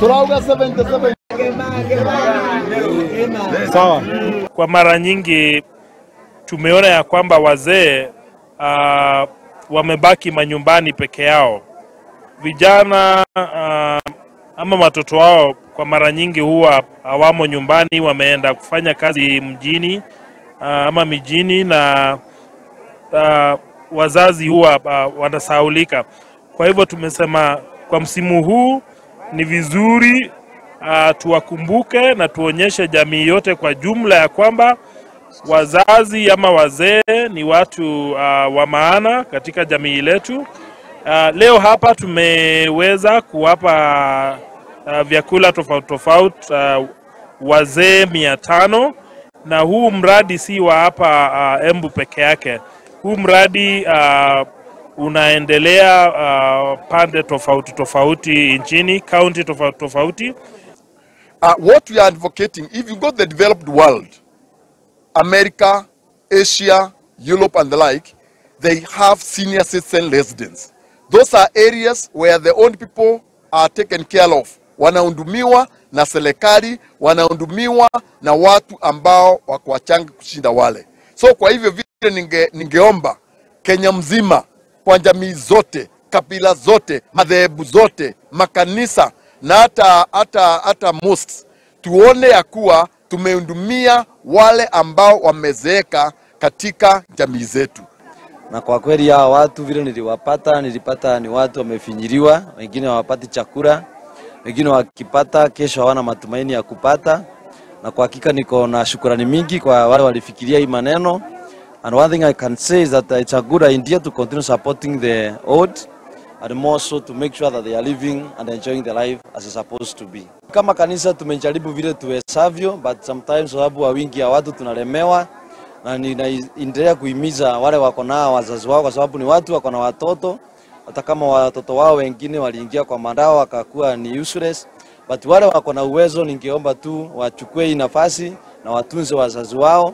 Turauga 77. Sawa. Kwa mara nyingi tumeona ya kwamba wazee wamebaki manyumbani peke yao. Vijana ama watoto wao kwa mara nyingi huwa hawamo nyumbani, wameenda kufanya kazi mjini ama mijini, na wazazi huwa wanasahaulika. Kwa hivyo tumesema kwa msimu huu ni vizuri tuwakumbuke na tuonyeshe jamii yote kwa jumla ya kwamba wazazi ama wazee ni watu wa maana katika jamii letu. Leo hapa tumeweza kuwapa vyakula tofauti tofauti wazee 500, na huu mradi si wa hapa Embu peke yake. Huu mradi unaendelea pande tofauti tofauti nchini, kaunti tofauti tofauti. What we are advocating, if you go to the developed world, America, Asia, Europe and the like, they have senior citizen residence. Those are areas where the old people are taken care of. Wanahudumiwa na serikali, wanahudumiwa na watu ambao wako wachanga kushinda wale. So kwa hivyo vile ningeomba Kenya mzima, kwa jamii zote, kabila zote, madhehebu zote, makanisa na hata mosques, tuone ya kuwa tumehudumia wale ambao wamezeeka katika jamii zetu. Na kwa kweli hawa watu vile nilipata ni watu wamefinyiliwa, wengine hawapati chakula, wengine wakipata kesho hawana matumaini ya kupata. Na kwa hakika niko na shukrani mingi kwa wale walifikiria hii maneno. And one thing I can say is that it's a good idea to continue supporting the old, and more so to make sure that they are living and enjoying their life as it's supposed to be. Kama kanisa tumejaribu vile tuwezavyo, but sometimes sababu wa wingi ya watu tunalemewa, na ninaendelea kuhimiza wale wako na wazazi wao, kwa sababu ni watu wako na watoto, hata kama watoto wao wengine waliingia kwa madawa wakakuwa ni useless, but wale wako na uwezo ningeomba tu wachukue hii nafasi na watunze wazazi wao.